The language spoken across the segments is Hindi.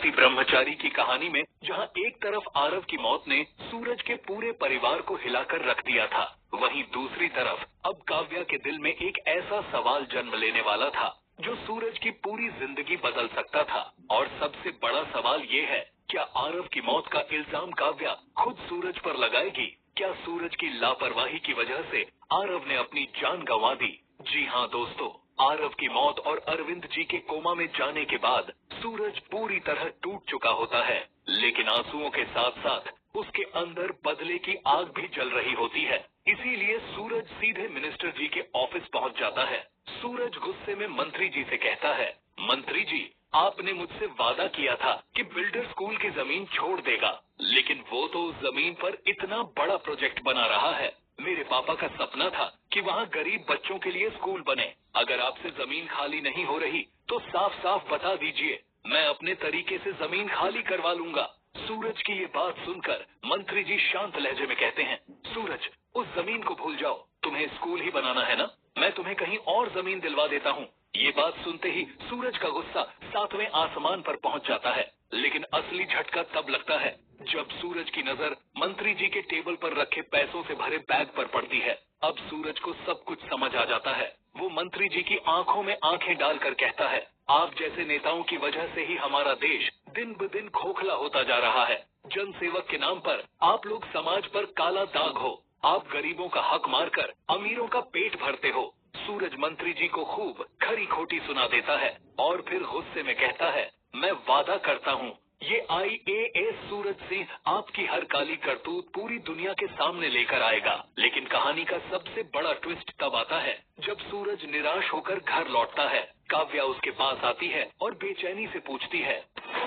पति ब्रह्मचारी की कहानी में जहां एक तरफ आरव की मौत ने सूरज के पूरे परिवार को हिलाकर रख दिया था, वहीं दूसरी तरफ अब काव्या के दिल में एक ऐसा सवाल जन्म लेने वाला था जो सूरज की पूरी जिंदगी बदल सकता था। और सबसे बड़ा सवाल ये है, क्या आरव की मौत का इल्जाम काव्या खुद सूरज पर लगाएगी? क्या सूरज की लापरवाही की वजह से आरव ने अपनी जान गंवा दी? जी हाँ दोस्तों, आरव की मौत और अरविंद जी के कोमा में जाने के बाद सूरज पूरी तरह टूट चुका होता है, लेकिन आंसुओं के साथ साथ उसके अंदर बदले की आग भी जल रही होती है। इसीलिए सूरज सीधे मिनिस्टर जी के ऑफिस पहुंच जाता है। सूरज गुस्से में मंत्री जी से कहता है, मंत्री जी, आपने मुझसे वादा किया था कि बिल्डर स्कूल की जमीन छोड़ देगा, लेकिन वो तो उस जमीन पर इतना बड़ा प्रोजेक्ट बना रहा है। मेरे पापा का सपना था कि वहाँ गरीब बच्चों के लिए स्कूल बने। अगर आपसे जमीन खाली नहीं हो रही तो साफ साफ बता दीजिए, मैं अपने तरीके से जमीन खाली करवा लूंगा। सूरज की ये बात सुनकर मंत्री जी शांत लहजे में कहते हैं, सूरज, उस जमीन को भूल जाओ, तुम्हें स्कूल ही बनाना है ना, मैं तुम्हें कहीं और जमीन दिलवा देता हूँ। ये बात सुनते ही सूरज का गुस्सा 7वें आसमान पर पहुंच जाता है, लेकिन असली झटका तब लगता है जब सूरज की नजर मंत्री जी के टेबल पर रखे पैसों से भरे बैग पर पड़ती है। अब सूरज को सब कुछ समझ आ जाता है। वो मंत्री जी की आंखों में आंखें डालकर कहता है, आप जैसे नेताओं की वजह से ही हमारा देश दिन ब दिन खोखला होता जा रहा है। जन सेवक के नाम पर आप लोग समाज पर काला दाग हो। आप गरीबों का हक मारकर अमीरों का पेट भरते हो। सूरज मंत्री जी को खूब खरी खोटी सुना देता है और फिर गुस्से में कहता है, मैं वादा करता हूँ ये IAS सूरज सिंह आपकी हर काली करतूत पूरी दुनिया के सामने लेकर आएगा। लेकिन कहानी का सबसे बड़ा ट्विस्ट तब आता है जब सूरज निराश होकर घर लौटता है। काव्या उसके पास आती है और बेचैनी से पूछती है,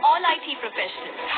All IT professionals,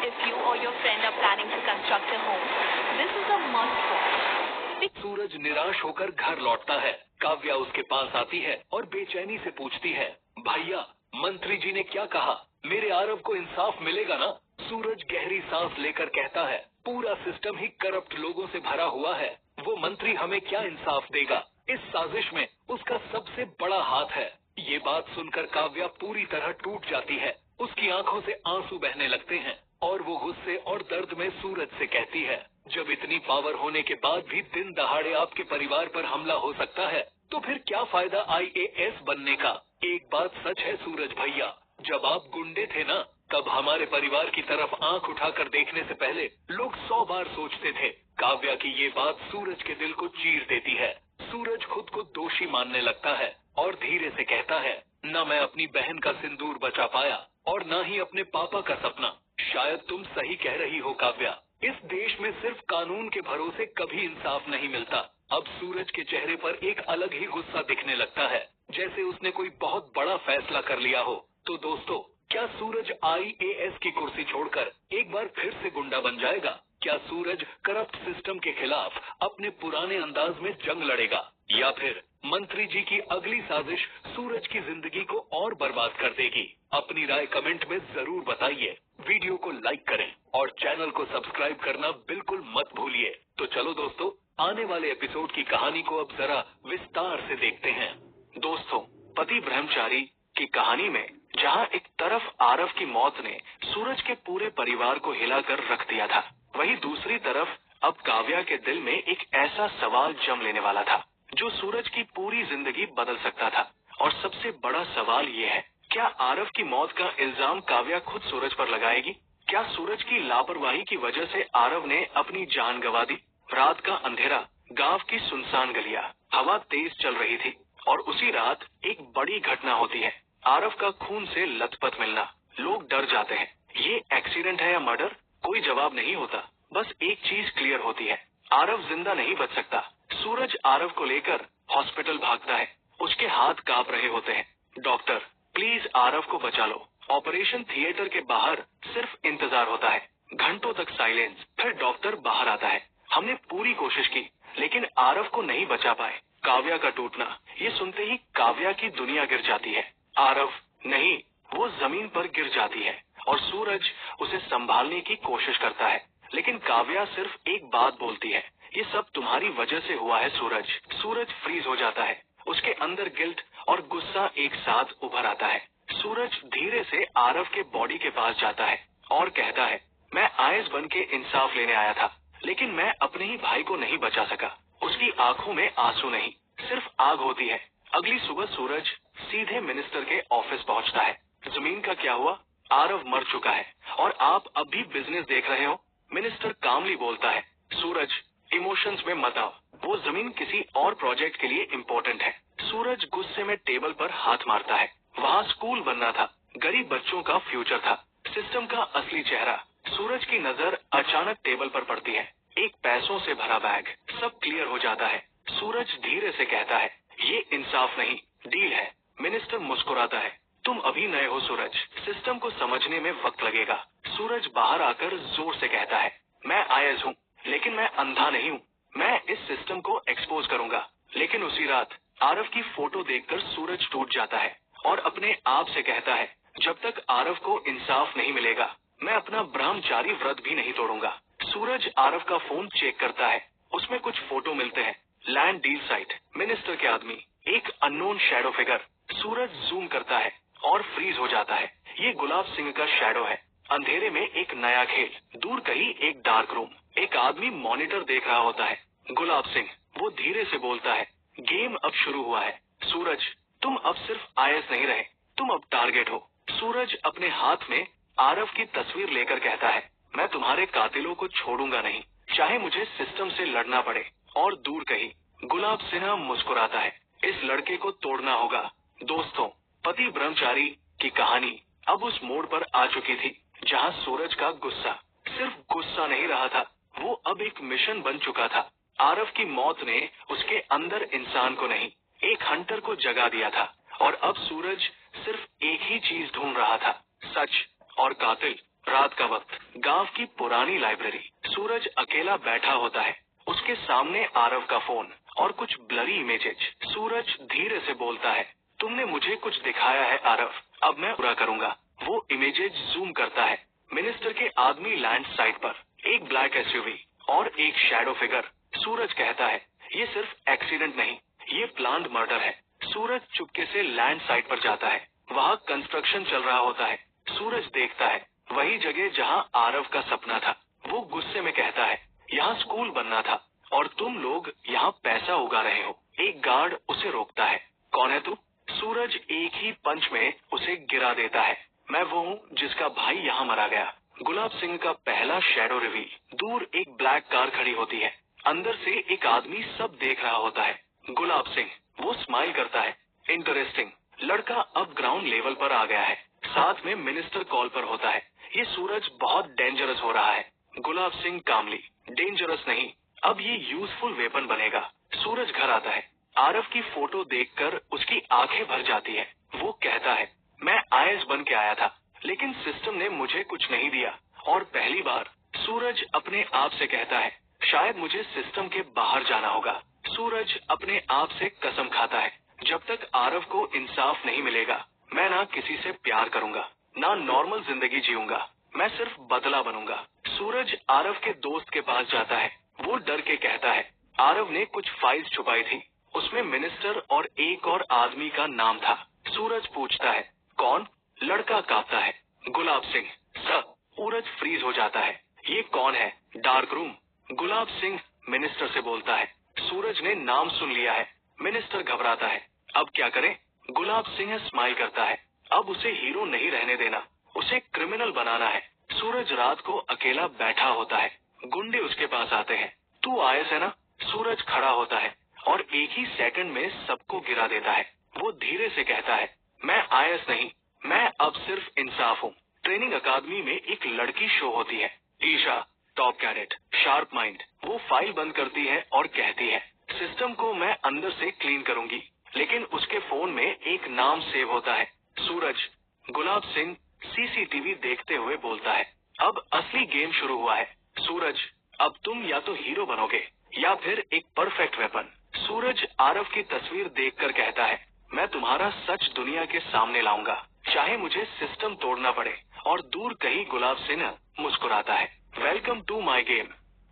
if you or your friend are planning to construct a home, this is a must watch. सूरज निराश होकर घर लौटता है। काव्या उसके पास आती है और बेचैनी से पूछती है, भैया, मंत्री जी ने क्या कहा? मेरे आरव को इंसाफ मिलेगा ना? सूरज गहरी सांस लेकर कहता है, पूरा सिस्टम ही करप्ट लोगों से भरा हुआ है। वो मंत्री हमें क्या इंसाफ देगा? इस साजिश में उसका सबसे बड़ा हाथ है। ये बात सुनकर काव्या पूरी तरह टूट जाती है। उसकी आंखों से आंसू बहने लगते हैं और वो गुस्से और दर्द में सूरज से कहती है, जब इतनी पावर होने के बाद भी दिन दहाड़े आपके परिवार पर हमला हो सकता है, तो फिर क्या फायदा IAS बनने का? एक बात सच है सूरज भैया, जब आप गुंडे थे ना, तब हमारे परिवार की तरफ आंख उठाकर देखने से पहले लोग 100 बार सोचते थे। काव्या की ये बात सूरज के दिल को चीर देती है। सूरज खुद को दोषी मानने लगता है और धीरे से कहता है, न मैं अपनी बहन का सिंदूर बचा पाया और न ही अपने पापा का सपना। शायद तुम सही कह रही हो काव्या, इस देश में सिर्फ कानून के भरोसे कभी इंसाफ नहीं मिलता। अब सूरज के चेहरे पर एक अलग ही गुस्सा दिखने लगता है, जैसे उसने कोई बहुत बड़ा फैसला कर लिया हो। तो दोस्तों, क्या सूरज IAS की कुर्सी छोड़कर एक बार फिर से गुंडा बन जाएगा? क्या सूरज करप्ट सिस्टम के खिलाफ अपने पुराने अंदाज में जंग लड़ेगा, या फिर मंत्री जी की अगली साजिश सूरज की जिंदगी को और बर्बाद कर देगी? अपनी राय कमेंट में जरूर बताइए। वीडियो को लाइक करें और चैनल को सब्सक्राइब करना बिल्कुल मत भूलिए। तो चलो दोस्तों, आने वाले एपिसोड की कहानी को अब जरा विस्तार से देखते हैं। दोस्तों, पति ब्रह्मचारी की कहानी में जहां एक तरफ आरव की मौत ने सूरज के पूरे परिवार को हिलाकर रख दिया था, वहीं दूसरी तरफ अब काव्या के दिल में एक ऐसा सवाल जम लेने वाला था जो सूरज की पूरी जिंदगी बदल सकता था। और सबसे बड़ा सवाल ये है, क्या आरव की मौत का इल्जाम काव्या खुद सूरज पर लगाएगी? क्या सूरज की लापरवाही की वजह से आरव ने अपनी जान गंवा दी? रात का अंधेरा, गांव की सुनसान गलियां, हवा तेज चल रही थी और उसी रात एक बड़ी घटना होती है। आरव का खून से लथपथ मिलना। लोग डर जाते हैं, ये एक्सीडेंट है या मर्डर? कोई जवाब नहीं होता। बस एक चीज क्लियर होती है, आरव जिंदा नहीं बच सकता। सूरज आरव को लेकर हॉस्पिटल भागता है। उसके हाथ कांप रहे होते हैं। डॉक्टर, प्लीज आरव को बचा लो। ऑपरेशन थिएटर के बाहर सिर्फ इंतजार होता है। घंटों तक साइलेंस। फिर डॉक्टर बाहर आता है। हमने पूरी कोशिश की, लेकिन आरव को नहीं बचा पाए। काव्या का टूटना, ये सुनते ही काव्या की दुनिया गिर जाती है। आरव नहीं, वो जमीन पर गिर जाती है और सूरज उसे संभालने की कोशिश करता है, लेकिन काव्या सिर्फ एक बात बोलती है, ये सब तुम्हारी वजह से हुआ है सूरज। सूरज फ्रीज हो जाता है। उसके अंदर गिल्ट और गुस्सा एक साथ उभर आता है। सूरज धीरे से आरव के बॉडी के पास जाता है और कहता है, मैं आईएएस बन के इंसाफ लेने आया था, लेकिन मैं अपने ही भाई को नहीं बचा सका। उसकी आंखों में आंसू नहीं, सिर्फ आग होती है। अगली सुबह सूरज सीधे मिनिस्टर के ऑफिस पहुंचता है। जमीन का क्या हुआ? आरव मर चुका है और आप अब भी बिजनेस देख रहे हो? मिनिस्टर कामली बोलता है। सूरज, इमोशंस में मत आओ, वो जमीन किसी और प्रोजेक्ट के लिए इम्पोर्टेंट है। सूरज गुस्से में टेबल पर हाथ मारता है। वहाँ स्कूल बनना था, गरीब बच्चों का फ्यूचर था, सिस्टम का असली चेहरा। सूरज की नजर अचानक टेबल पर पड़ती है। एक पैसों से भरा बैग। सब क्लियर हो जाता है। सूरज धीरे से कहता है, ये इंसाफ नहीं, डील है। मिनिस्टर मुस्कुराता है। तुम अभी नए हो सूरज, सिस्टम को समझने में वक्त लगेगा। सूरज बाहर आकर जोर से कहता है, मैं आईएएस हूँ, लेकिन मैं अंधा नहीं हूँ। मैं इस सिस्टम को एक्सपोज करूंगा। लेकिन उसी रात आरव की फोटो देखकर सूरज टूट जाता है और अपने आप से कहता है, जब तक आरव को इंसाफ नहीं मिलेगा, मैं अपना ब्रह्मचारी व्रत भी नहीं तोड़ूंगा। सूरज आरव का फोन चेक करता है। उसमें कुछ फोटो मिलते हैं। लैंड डील साइट, मिनिस्टर के आदमी, एक अननोन शैडो फिगर। सूरज जूम करता है और फ्रीज हो जाता है। ये गुलाब सिंह का शैडो है। अंधेरे में एक नया खेल, दूर कहीं एक डार्क रूम, एक आदमी मॉनिटर देख रहा होता है। गुलाब सिंह, वो धीरे से बोलता है, गेम अब शुरू हुआ है। सूरज, तुम अब सिर्फ आईएएस नहीं रहे, तुम अब टारगेट हो। सूरज अपने हाथ में आरव की तस्वीर लेकर कहता है, मैं तुम्हारे कातिलों को छोड़ूंगा नहीं, चाहे मुझे सिस्टम से लड़ना पड़े। और दूर कहीं गुलाब सिन्हा मुस्कुराता है। इस लड़के को तोड़ना होगा। दोस्तों, पति ब्रह्मचारी की कहानी अब उस मोड़ पर आ चुकी थी जहां सूरज का गुस्सा सिर्फ गुस्सा नहीं रहा था, वो अब एक मिशन बन चुका था। आरव की मौत ने उसके अंदर इंसान को नहीं, एक हंटर को जगा दिया था। और अब सूरज सिर्फ एक ही चीज ढूंढ रहा था, सच और कातिल। रात का वक्त, गांव की पुरानी लाइब्रेरी। सूरज अकेला बैठा होता है। उसके सामने आरव का फोन और कुछ ब्लरी इमेजेज। सूरज धीरे से बोलता है, तुमने मुझे कुछ दिखाया है आरव, अब मैं पूरा करूंगा। वो इमेजेज जूम करता है। मिनिस्टर के आदमी लैंड साइट पर, एक ब्लैक एसयूवी और एक शैडो फिगर। सूरज कहता है, ये सिर्फ एक्सीडेंट नहीं, ये प्लान्ड मर्डर है। सूरज चुपके से लैंड साइट पर जाता है। वहाँ कंस्ट्रक्शन चल रहा होता है। सूरज देखता है, वही जगह जहाँ आरव का सपना था। वो गुस्से में कहता है, यहाँ स्कूल बनना था और तुम लोग यहाँ पैसा उगा रहे हो। एक गार्ड उसे रोकता है, कौन है तू? सूरज एक ही पंच में उसे गिरा देता है, मैं वो हूँ जिसका भाई यहाँ मरा गया। गुलाब सिंह का पहला शैडो रिवील। दूर एक ब्लैक कार खड़ी होती है। अंदर से एक आदमी सब देख रहा होता है। गुलाब सिंह, वो स्माइल करता है, इंटरेस्टिंग, लड़का अब ग्राउंड लेवल पर आ गया है। साथ में मिनिस्टर कॉल पर होता है, ये सूरज बहुत डेंजरस हो रहा है। गुलाब सिंह कामली, डेंजरस नहीं, अब ये यूजफुल वेपन बनेगा। सूरज घर आता है। आरव की फोटो देखकर उसकी आंखें भर जाती है। वो कहता है, मैं आईएएस बन के आया था, लेकिन सिस्टम ने मुझे कुछ नहीं दिया। और पहली बार सूरज अपने आप से कहता है, शायद मुझे सिस्टम के बाहर जाना होगा। सूरज अपने आप से कसम खाता है, जब तक आरव को इंसाफ नहीं मिलेगा, मैं ना किसी से प्यार करूंगा, ना नॉर्मल जिंदगी जीऊंगा, मैं सिर्फ बदला बनूंगा। सूरज आरव के दोस्त के पास जाता है। वो डर के कहता है, आरव ने कुछ फाइल्स छुपाई थी, उसमें मिनिस्टर और एक और आदमी का नाम था। सूरज पूछता है, कौन? लड़का कांपता है, गुलाब सिंह। सर, सूरज फ्रीज हो जाता है, ये कौन है? Dark room. Gulab Singh minister से बोलता है, सूरज ने नाम सुन लिया है। मिनिस्टर घबराता है, अब क्या करें? गुलाब सिंह स्माइल करता है, अब उसे हीरो नहीं रहने देना, उसे क्रिमिनल बनाना है। सूरज रात को अकेला बैठा होता है। गुंडे उसके पास आते हैं, तू आईएएस है ना? सूरज खड़ा होता है और एक ही सेकंड में सबको गिरा देता है। वो धीरे से कहता है, मैं आईएएस नहीं, मैं अब सिर्फ इंसाफ हूँ। ट्रेनिंग अकादमी में एक लड़की शो होती है, Isha, top cadet, sharp mind. वो फाइल बंद करती है और कहती है, सिस्टम को मैं अंदर से क्लीन करूंगी। लेकिन उसके फोन में एक नाम सेव होता है, सूरज। गुलाब सिंह सीसीटीवी देखते हुए बोलता है, अब असली गेम शुरू हुआ है। सूरज, अब तुम या तो हीरो बनोगे या फिर एक परफेक्ट वेपन। सूरज आरव की तस्वीर देखकर कहता है, मैं तुम्हारा सच दुनिया के सामने लाऊंगा, चाहे मुझे सिस्टम तोड़ना पड़े। और दूर कहीं गुलाब सिंह मुस्कुराता है, वेलकम टू माई गेम।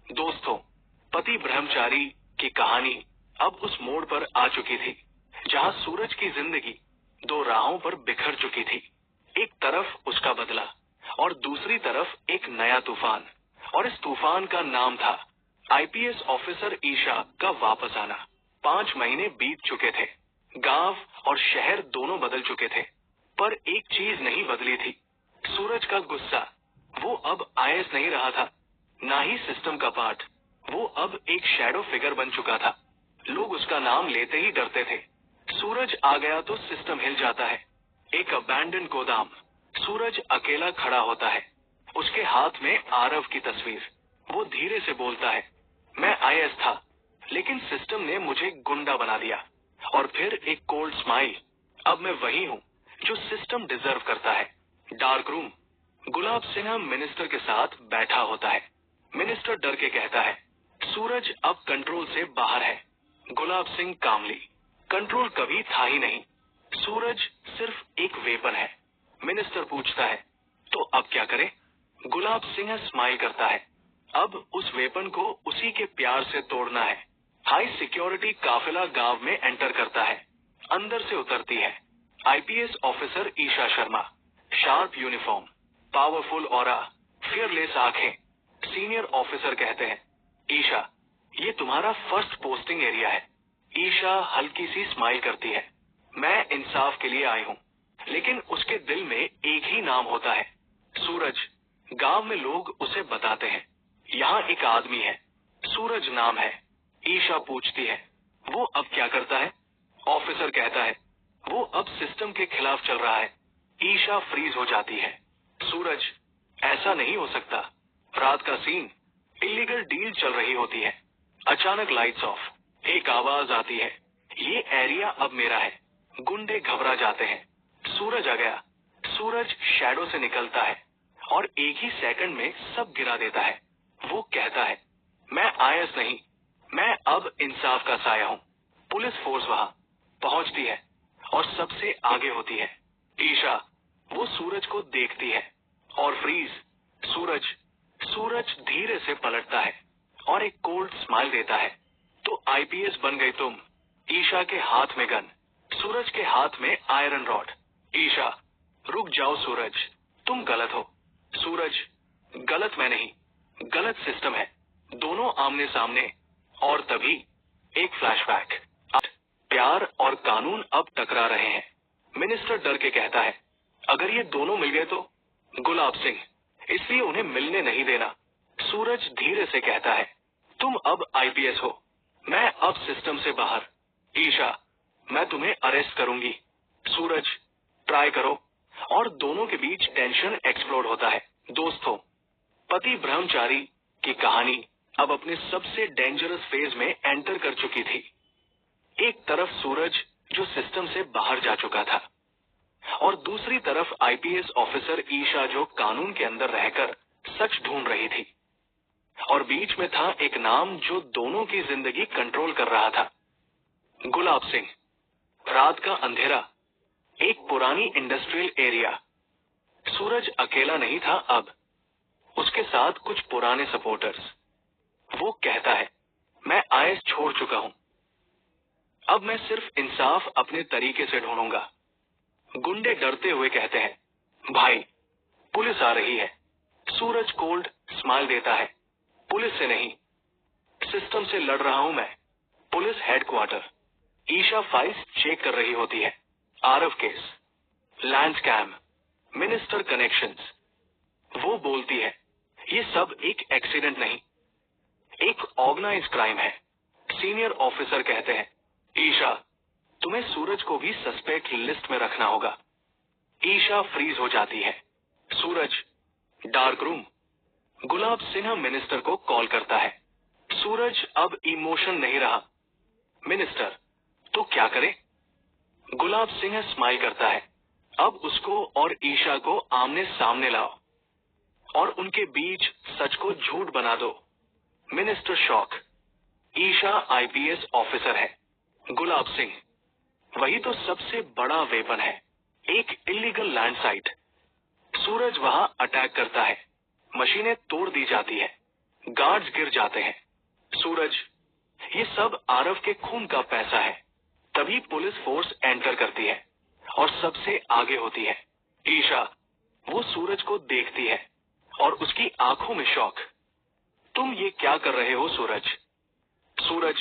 दोस्तों, पति ब्रह्मचारी की कहानी अब उस मोड़ पर आ चुकी थी जहां सूरज की जिंदगी दो राहों पर बिखर चुकी थी। एक तरफ उसका बदला और दूसरी तरफ एक नया तूफान, और इस तूफान का नाम था आईपीएस ऑफिसर ईशा का वापस आना। 5 महीने बीत चुके थे, गांव और शहर दोनों बदल चुके थे, पर एक चीज नहीं बदली थी, सूरज का गुस्सा। वो अब आईएएस नहीं रहा था, ना ही सिस्टम का पार्ट। वो अब एक शैडो फिगर बन चुका था। लोग उसका नाम लेते ही डरते थे। सूरज आ गया तो सिस्टम हिल जाता है। एक अबैंडन गोदाम, सूरज अकेला खड़ा होता है, उसके हाथ में आरव की तस्वीर। वो धीरे से बोलता है, मैं आईएएस था, लेकिन सिस्टम ने मुझे गुंडा बना दिया। और फिर एक कोल्ड स्माइल, अब मैं वही हूँ जो सिस्टम डिजर्व करता है। डार्क रूम, गुलाब सिन्हा मिनिस्टर के साथ बैठा होता है। मिनिस्टर डर के कहता है, सूरज अब कंट्रोल से बाहर है। गुलाब सिंह कामली, कंट्रोल कभी था ही नहीं, सूरज सिर्फ एक वेपन है। मिनिस्टर पूछता है, तो अब क्या करे? गुलाब सिंह स्माइल करता है, अब उस वेपन को उसी के प्यार से तोड़ना है। हाई सिक्योरिटी काफिला गांव में एंटर करता है। अंदर से उतरती है IPS officer Isha Sharma. Sharp uniform, powerful aura, fearless आंखें। सीनियर ऑफिसर कहते हैं, ईशा, ये तुम्हारा फर्स्ट पोस्टिंग एरिया है। ईशा हल्की सी स्माइल करती है, मैं इंसाफ के लिए आई हूँ, लेकिन उसके दिल में एक ही नाम होता है, सूरज। गांव में लोग उसे बताते हैं, यहाँ एक आदमी है, सूरज नाम है। ईशा पूछती है, वो अब क्या करता है? ऑफिसर कहता है, वो अब सिस्टम के खिलाफ चल रहा है। ईशा फ्रीज हो जाती है। सूरज, ऐसा नहीं हो सकता। रात का सीन, इलीगल डील चल रही होती है। अचानक लाइट्स ऑफ, एक आवाज आती है, ये एरिया अब मेरा है। गुंडे घबरा जाते हैं। सूरज आ गया। सूरज शैडो से निकलता है और एक ही सेकंड में सब गिरा देता है। वो कहता है, मैं आईएएस नहीं, मैं अब इंसाफ का साया हूँ। पुलिस फोर्स वहां पहुंचती है और सबसे आगे होती है। ईशा, वो सूरज को देखती है और फ्रीज। सूरज, सूरज धीरे से पलटता है और एक कोल्ड स्माइल देता है, तो आईपीएस बन गई तुम। ईशा के हाथ में गन, सूरज के हाथ में आयरन रॉड। ईशा, रुक जाओ सूरज, तुम गलत हो। सूरज, गलत मैं नहीं, गलत सिस्टम है। दोनों आमने सामने, और तभी एक फ्लैशबैक। प्यार और कानून अब टकरा रहे हैं। मिनिस्टर डर के कहता है, अगर ये दोनों मिल गए तो? गुलाब सिंह, इसलिए उन्हें मिलने नहीं देना। सूरज धीरे से कहता है, तुम अब आईपीएस हो, मैं अब सिस्टम से बाहर। ईशा, मैं तुम्हें अरेस्ट करूंगी। सूरज, ट्राई करो। और दोनों के बीच टेंशन एक्सप्लोड होता है। दोस्तों, पति ब्रह्मचारी की कहानी अब अपने सबसे डेंजरस फेज में एंटर कर चुकी थी। एक तरफ सूरज जो सिस्टम से बाहर जा चुका था, और दूसरी तरफ आईपीएस ऑफिसर ईशा जो कानून के अंदर रहकर सच ढूंढ रही थी। और बीच में था एक नाम जो दोनों की जिंदगी कंट्रोल कर रहा था, गुलाब सिंह। रात का अंधेरा, एक पुरानी इंडस्ट्रियल एरिया। सूरज अकेला नहीं था अब, उसके साथ कुछ पुराने सपोर्टर्स। वो कहता है, मैं आईएएस छोड़ चुका हूं, अब मैं सिर्फ इंसाफ अपने तरीके से ढूंढूंगा। गुंडे डरते हुए कहते हैं, भाई, पुलिस आ रही है। सूरज कोल्ड स्माइल देता है, पुलिस से नहीं, सिस्टम से लड़ रहा हूं मैं। Police headquarter. Isha files check कर रही होती है। Aarav case, land scam, minister connections. वो बोलती है, ये सब एक एक्सीडेंट नहीं, एक ऑर्गेनाइज क्राइम है। सीनियर ऑफिसर कहते हैं, ईशा, तुम्हें सूरज को भी सस्पेक्ट लिस्ट में रखना होगा। ईशा फ्रीज हो जाती है। सूरज, डार्क रूम, गुलाब सिन्हा मिनिस्टर को कॉल करता है। सूरज अब इमोशन नहीं रहा। मिनिस्टर, तो क्या करे? गुलाब सिंह स्माइल करता है, अब उसको और ईशा को आमने सामने लाओ और उनके बीच सच को झूठ बना दो। Minister shock. Isha IPS officer है, गुलाब सिंह वही तो सबसे बड़ा वेपन है, एक इलीगल लैंड साइट। सूरज वहां अटैक करता है, मशीनें तोड़ दी जाती है, गार्ड्स गिर जाते हैं। सूरज, ये सब आरव के खून का पैसा है। तभी पुलिस फोर्स एंटर करती है और सबसे आगे होती है। ईशा, वो सूरज को देखती है और उसकी आंखों में शौक। तुम ये क्या कर रहे हो सूरज? सूरज,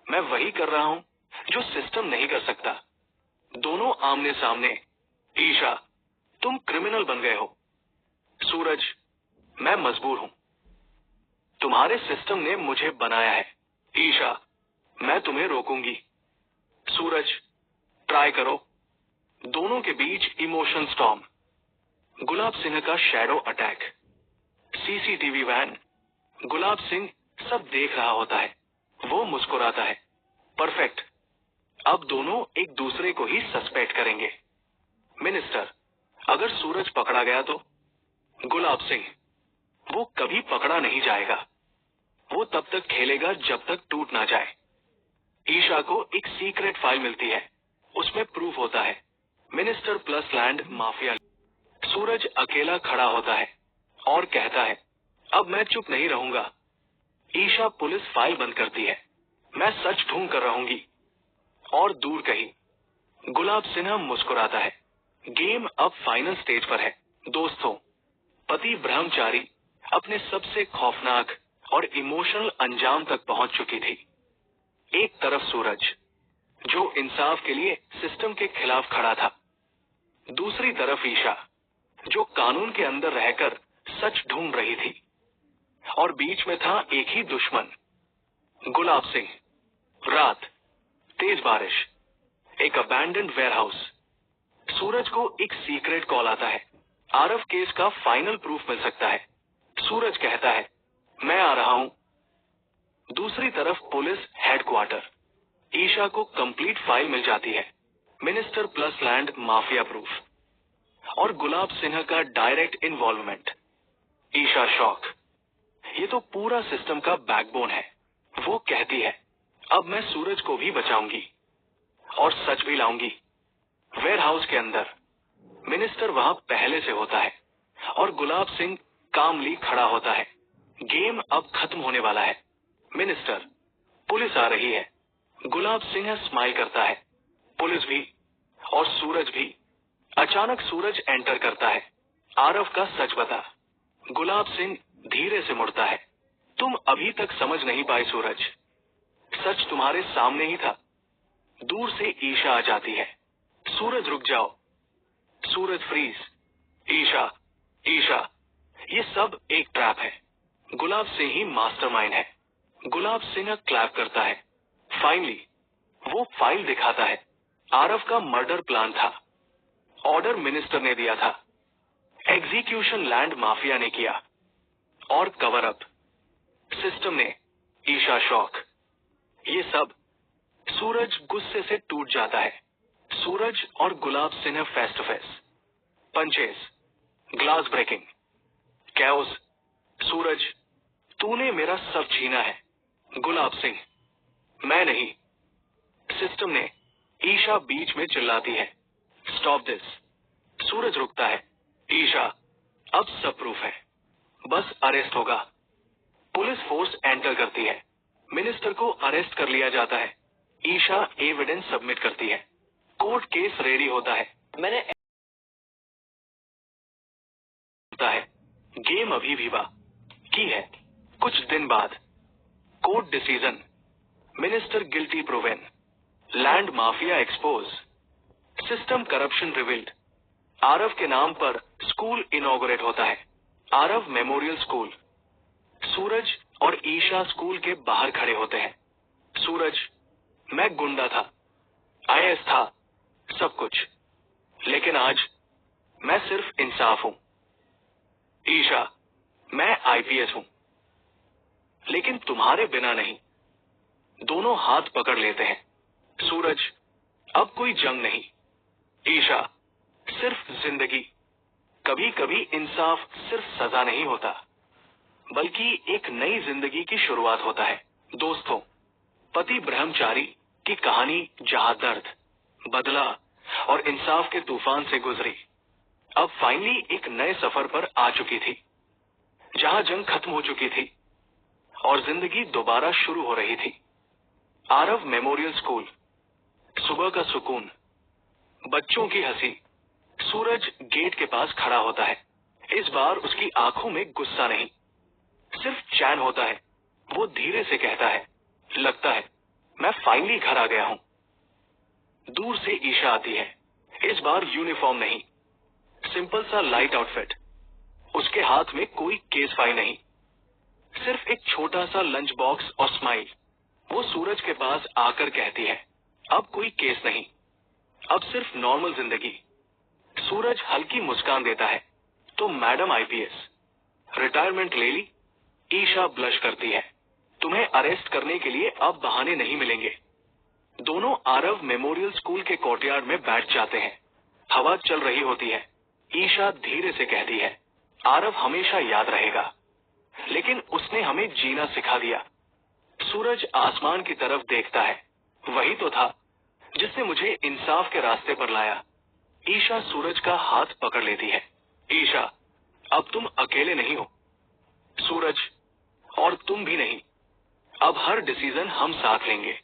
मैं वही कर रहा हूं जो सिस्टम नहीं कर सकता। दोनों आमने सामने। ईशा, तुम क्रिमिनल बन गए हो। सूरज, मैं मजबूर हूं। तुम्हारे सिस्टम ने मुझे बनाया है। ईशा, मैं तुम्हें रोकूंगी। सूरज, ट्राई करो। दोनों के बीच इमोशन स्टॉर्म। गुलाब सिंह का shadow attack. CCTV van. Gulab Singh सब देख रहा होता है। वो मुस्कुराता है। परफेक्ट। अब दोनों एक दूसरे को ही सस्पेक्ट करेंगे। मिनिस्टर, अगर सूरज पकड़ा गया तो? गुलाब सिंह, वो कभी पकड़ा नहीं जाएगा। वो तब तक खेलेगा जब तक टूट ना जाए। ईशा को एक सीक्रेट फाइल मिलती है। उसमें प्रूफ होता है मिनिस्टर प्लस लैंड माफिया। सूरज अकेला खड़ा होता है और कहता है, अब मैं चुप नहीं रहूंगा। ईशा पुलिस फाइल बंद करती है। मैं सच ढूंढ कर रहूंगी। और दूर कहीं गुलाब सिन्हा मुस्कुराता है। गेम अब फाइनल स्टेज पर है। दोस्तों, पति ब्रह्मचारी अपने सबसे खौफनाक और इमोशनल अंजाम तक पहुंच चुकी थी। एक तरफ सूरज, जो इंसाफ के लिए सिस्टम के खिलाफ खड़ा था। दूसरी तरफ ईशा, जो कानून के अंदर रहकर सच ढूंढ रही थी। और बीच में था एक ही दुश्मन, गुलाब सिंह। रात, तेज बारिश, एक अबैंडन्ड वेयरहाउस। सूरज को एक सीक्रेट कॉल आता है। आरव केस का फाइनल प्रूफ मिल सकता है। सूरज कहता है, मैं आ रहा हूं। दूसरी तरफ पुलिस हेडक्वार्टर। ईशा को कंप्लीट फाइल मिल जाती है। Minister plus land mafia proof और गुलाब सिन्हा का डायरेक्ट इन्वॉल्वमेंट। ईशा शॉक। ये तो पूरा सिस्टम का बैकबोन है। वो कहती है, अब मैं सूरज को भी बचाऊंगी और सच भी लाऊंगी। वेयरहाउस के अंदर मिनिस्टर वहां पहले से होता है और गुलाब सिंह कामली खड़ा होता है। गेम अब खत्म होने वाला है। मिनिस्टर, पुलिस आ रही है। गुलाब सिंह स्माइल करता है। पुलिस भी और सूरज भी। अचानक सूरज एंटर करता है। आरव का सच बता। गुलाब सिंह धीरे से मुड़ता है। तुम अभी तक समझ नहीं पाए सूरज। सच तुम्हारे सामने ही था। दूर से ईशा आ जाती है। सूरज रुक जाओ। सूरज फ्रीज। ईशा, ईशा, ये सब एक ट्रैप है। गुलाब सिंह ही मास्टरमाइंड है। गुलाब सिंह क्लैप करता है। फाइनली वो फाइल दिखाता है। आरव का मर्डर प्लान था। ऑर्डर मिनिस्टर ने दिया था। एग्जीक्यूशन लैंड माफिया ने किया। और कवर अप सिस्टम ने। ईशा शॉक। ये सब। सूरज गुस्से से टूट जाता है। सूरज और Gulab Singh face to face. Punches, glass breaking, chaos. Suraj, तूने मेरा सब छीना है। गुलाब सिंह, मैं नहीं, सिस्टम ने। ईशा बीच में चिल्लाती है, स्टॉप दिस। सूरज रुकता है। ईशा, अब सब प्रूफ है, बस अरेस्ट होगा। पुलिस फोर्स एंटर करती है। मिनिस्टर को अरेस्ट कर लिया जाता है। ईशा एविडेंस सबमिट करती है। कोर्ट केस रेडी होता है। मैंने होता है। गेम अभी भी बाकी है। कुछ दिन बाद court decision. Minister guilty proven. Land mafia expose. System corruption revealed. Aarav के नाम पर स्कूल इनॉग्रेट होता है। Aarav memorial school. सूरज और ईशा स्कूल के बाहर खड़े होते हैं। सूरज, मैं गुंडा था, आईएएस था, सब कुछ, लेकिन आज मैं सिर्फ इंसाफ हूं। ईशा, मैं आईपीएस हूं, लेकिन तुम्हारे बिना नहीं। दोनों हाथ पकड़ लेते हैं। सूरज, अब कोई जंग नहीं। ईशा, सिर्फ जिंदगी। कभी कभी इंसाफ सिर्फ सजा नहीं होता, बल्कि एक नई जिंदगी की शुरुआत होता है। दोस्तों, पति ब्रह्मचारी की कहानी जहां दर्द, बदला और इंसाफ के तूफान से गुजरी, अब फाइनली एक नए सफर पर आ चुकी थी, जहां जंग खत्म हो चुकी थी और जिंदगी दोबारा शुरू हो रही थी। Aarav memorial school. सुबह का सुकून, बच्चों की हंसी। सूरज गेट के पास खड़ा होता है। इस बार उसकी आंखों में गुस्सा नहीं, सिर्फ चैन होता है। वो धीरे से कहता है, लगता है मैं फाइनली घर आ गया हूं। दूर से ईशा आती है। इस बार यूनिफॉर्म नहीं, सिंपल सा लाइट आउटफिट। उसके हाथ में कोई केस फाइल नहीं, सिर्फ एक छोटा सा लंच बॉक्स और स्माइल। वो सूरज के पास आकर कहती है, अब कोई केस नहीं, अब सिर्फ नॉर्मल जिंदगी। सूरज हल्की मुस्कान देता है, तो मैडम आईपीएस रिटायरमेंट ले ली? ईशा ब्लश करती है। तुम्हें अरेस्ट करने के लिए अब बहाने नहीं मिलेंगे। दोनों आरव मेमोरियल स्कूल के कोर्टयार्ड में बैठ जाते हैं। हवा चल रही होती है। ईशा धीरे से कहती है, आरव हमेशा याद रहेगा, लेकिन उसने हमें जीना सिखा दिया। सूरज आसमान की तरफ देखता है। वही तो था जिसने मुझे इंसाफ के रास्ते पर लाया। ईशा सूरज का हाथ पकड़ लेती है। ईशा, अब तुम अकेले नहीं हो। सूरज, और तुम भी नहीं। अब हर डिसीजन हम साथ लेंगे।